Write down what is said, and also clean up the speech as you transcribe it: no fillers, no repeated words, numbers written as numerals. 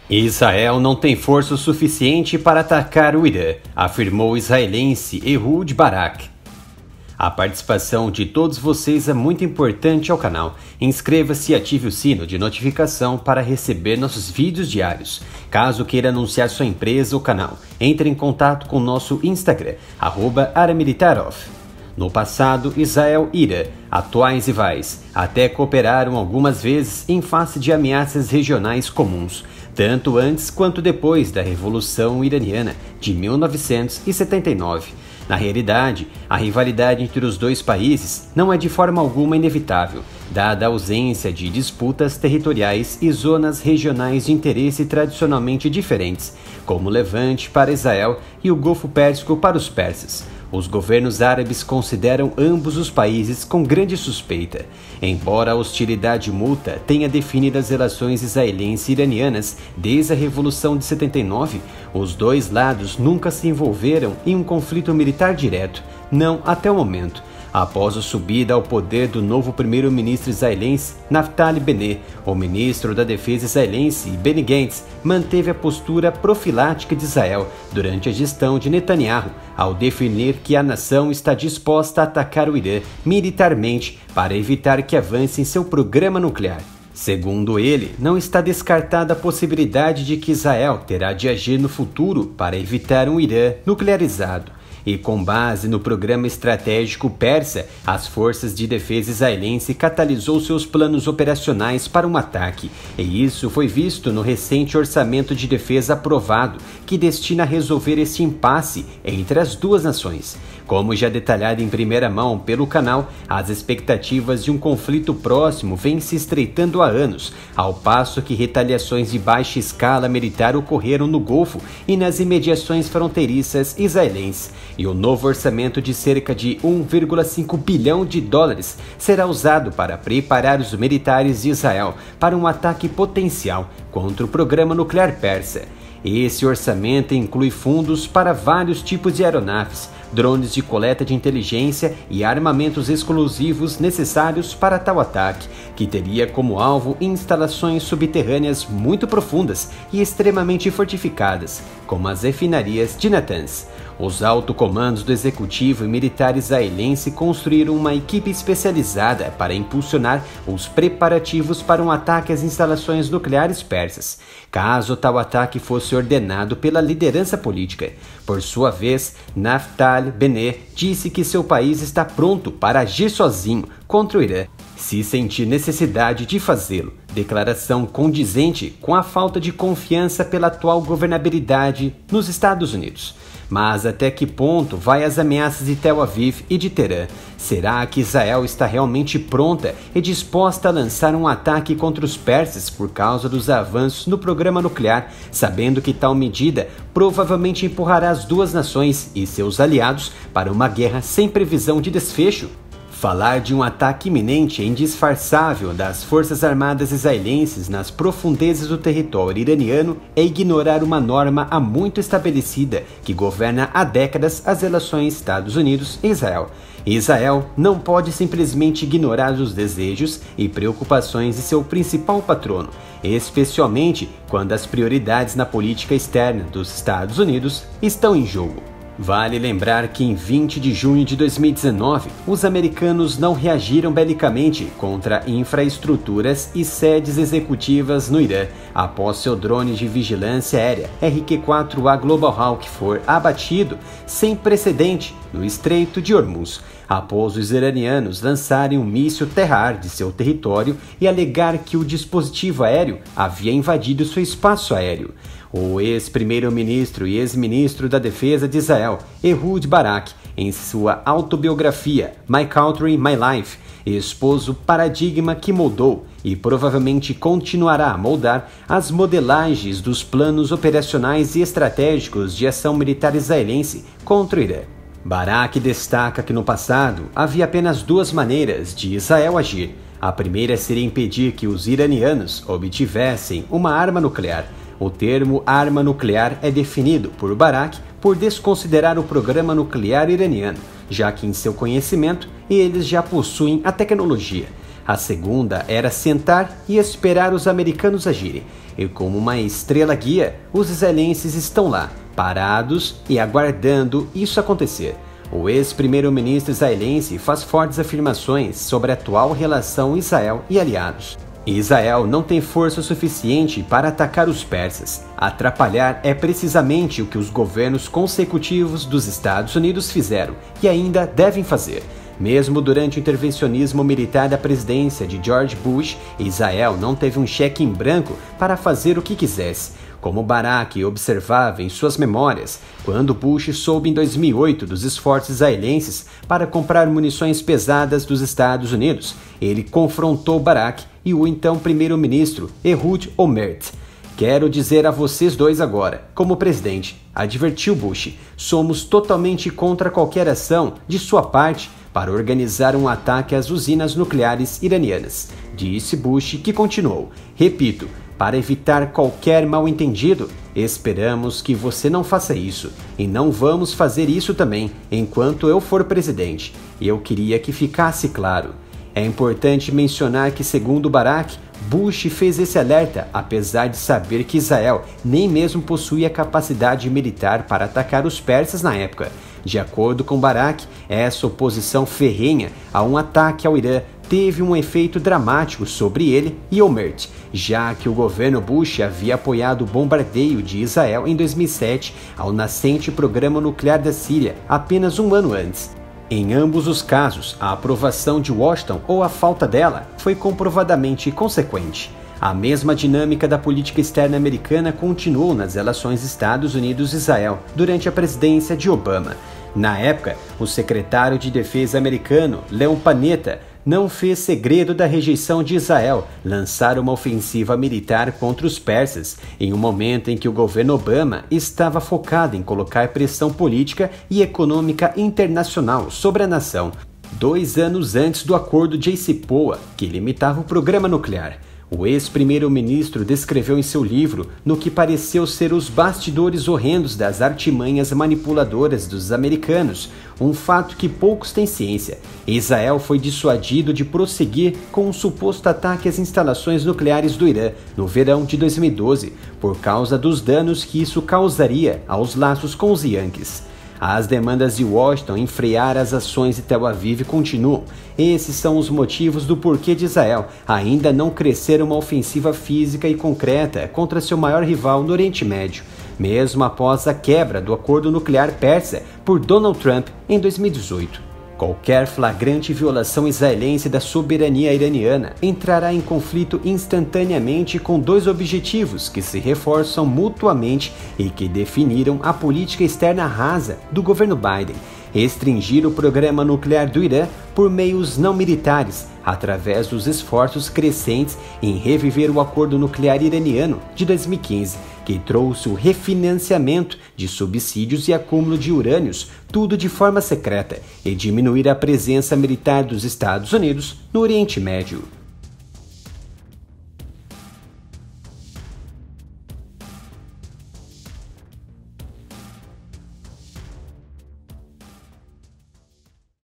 Israel não tem força suficiente para atacar o Irã, afirmou o israelense Ehud Barak. A participação de todos vocês é muito importante ao canal. Inscreva-se e ative o sino de notificação para receber nossos vídeos diários. Caso queira anunciar sua empresa ou canal, entre em contato com nosso Instagram, @aramilitarov. No passado, Israel e Irã, atuais rivais, até cooperaram algumas vezes em face de ameaças regionais comuns, tanto antes quanto depois da Revolução Iraniana de 1979. Na realidade, a rivalidade entre os dois países não é de forma alguma inevitável, dada a ausência de disputas territoriais e zonas regionais de interesse tradicionalmente diferentes, como o Levante para Israel e o Golfo Pérsico para os persas. Os governos árabes consideram ambos os países com grande suspeita. Embora a hostilidade mútua tenha definido as relações israelenses e iranianas desde a Revolução de 79, os dois lados nunca se envolveram em um conflito militar direto, não até o momento. Após a subida ao poder do novo primeiro-ministro israelense, Naftali Bennett, o ministro da Defesa israelense, Benny Gantz, manteve a postura profilática de Israel durante a gestão de Netanyahu, ao definir que a nação está disposta a atacar o Irã militarmente para evitar que avance em seu programa nuclear. Segundo ele, não está descartada a possibilidade de que Israel terá de agir no futuro para evitar um Irã nuclearizado. E com base no programa estratégico persa, as forças de defesa israelense catalisou seus planos operacionais para um ataque, e isso foi visto no recente orçamento de defesa aprovado, que destina a resolver esse impasse entre as duas nações. Como já detalhado em primeira mão pelo canal, as expectativas de um conflito próximo vêm se estreitando há anos, ao passo que retaliações de baixa escala militar ocorreram no Golfo e nas imediações fronteiriças israelenses. E o novo orçamento de cerca de 1,5 bilhão de dólares será usado para preparar os militares de Israel para um ataque potencial contra o programa nuclear persa. Esse orçamento inclui fundos para vários tipos de aeronaves, drones de coleta de inteligência e armamentos exclusivos necessários para tal ataque, que teria como alvo instalações subterrâneas muito profundas e extremamente fortificadas, como as refinarias de Natanz. Os alto-comandos do executivo e militar israelense construíram uma equipe especializada para impulsionar os preparativos para um ataque às instalações nucleares persas, caso tal ataque fosse ordenado pela liderança política. Por sua vez, Naftali Bennett disse que seu país está pronto para agir sozinho contra o Irã, se sentir necessidade de fazê-lo. Declaração condizente com a falta de confiança pela atual governabilidade nos Estados Unidos. Mas até que ponto vai as ameaças de Tel Aviv e de Teherã? Será que Israel está realmente pronta e disposta a lançar um ataque contra os persas por causa dos avanços no programa nuclear, sabendo que tal medida provavelmente empurrará as duas nações e seus aliados para uma guerra sem previsão de desfecho? Falar de um ataque iminente e indisfarçável das forças armadas israelenses nas profundezas do território iraniano é ignorar uma norma há muito estabelecida que governa há décadas as relações Estados Unidos e Israel. Israel não pode simplesmente ignorar os desejos e preocupações de seu principal patrono, especialmente quando as prioridades na política externa dos Estados Unidos estão em jogo. Vale lembrar que em 20 de junho de 2019, os americanos não reagiram belicamente contra infraestruturas e sedes executivas no Irã, após seu drone de vigilância aérea RQ-4A Global Hawk for abatido sem precedente no Estreito de Hormuz, após os iranianos lançarem um míssil terra-ar de seu território e alegar que o dispositivo aéreo havia invadido seu espaço aéreo. O ex-primeiro-ministro e ex-ministro da Defesa de Israel, Ehud Barak, em sua autobiografia My Country, My Life, expôs o paradigma que moldou e provavelmente continuará a moldar as modelagens dos planos operacionais e estratégicos de ação militar israelense contra o Irã. Barak destaca que no passado havia apenas duas maneiras de Israel agir. A primeira seria impedir que os iranianos obtivessem uma arma nuclear. O termo arma nuclear é definido por Barak por desconsiderar o programa nuclear iraniano, já que em seu conhecimento eles já possuem a tecnologia. A segunda era sentar e esperar os americanos agirem. E como uma estrela guia, os israelenses estão lá, parados e aguardando isso acontecer. O ex-primeiro-ministro israelense faz fortes afirmações sobre a atual relação Israel e aliados. Israel não tem força suficiente para atacar os persas. Atrapalhar é precisamente o que os governos consecutivos dos Estados Unidos fizeram e ainda devem fazer. Mesmo durante o intervencionismo militar da presidência de George Bush, Israel não teve um cheque em branco para fazer o que quisesse. Como Barak observava em suas memórias, quando Bush soube em 2008 dos esforços israelenses para comprar munições pesadas dos Estados Unidos, ele confrontou Barak e o então primeiro-ministro Ehud Olmert. Quero dizer a vocês dois agora, como presidente, advertiu Bush, somos totalmente contra qualquer ação de sua parte para organizar um ataque às usinas nucleares iranianas, disse Bush, que continuou, repito, para evitar qualquer mal-entendido, esperamos que você não faça isso, e não vamos fazer isso também, enquanto eu for presidente. E eu queria que ficasse claro. É importante mencionar que, segundo Barak, Bush fez esse alerta, apesar de saber que Israel nem mesmo possuía capacidade militar para atacar os persas na época. De acordo com Barak, essa oposição ferrenha a um ataque ao Irã teve um efeito dramático sobre ele e Olmert, já que o governo Bush havia apoiado o bombardeio de Israel em 2007 ao nascente programa nuclear da Síria apenas um ano antes. Em ambos os casos, a aprovação de Washington ou a falta dela foi comprovadamente consequente. A mesma dinâmica da política externa americana continuou nas relações Estados Unidos-Israel durante a presidência de Obama. Na época, o secretário de Defesa americano, Leon Panetta, não fez segredo da rejeição de Israel lançar uma ofensiva militar contra os persas, em um momento em que o governo Obama estava focado em colocar pressão política e econômica internacional sobre a nação, 2 anos antes do acordo JCPOA, que limitava o programa nuclear. O ex-primeiro-ministro descreveu em seu livro no que pareceu ser os bastidores horrendos das artimanhas manipuladoras dos americanos, um fato que poucos têm ciência. Israel foi dissuadido de prosseguir com um suposto ataque às instalações nucleares do Irã no verão de 2012, por causa dos danos que isso causaria aos laços com os Yankees. As demandas de Washington em frear as ações de Tel Aviv continuam. Esses são os motivos do porquê de Israel ainda não crescer uma ofensiva física e concreta contra seu maior rival no Oriente Médio, mesmo após a quebra do acordo nuclear persa por Donald Trump em 2018. Qualquer flagrante violação israelense da soberania iraniana entrará em conflito instantaneamente com 2 objetivos que se reforçam mutuamente e que definiram a política externa rasa do governo Biden: restringir o programa nuclear do Irã por meios não militares, através dos esforços crescentes em reviver o acordo nuclear iraniano de 2015, que trouxe o refinanciamento de subsídios e acúmulo de urânios, tudo de forma secreta, e diminuir a presença militar dos Estados Unidos no Oriente Médio.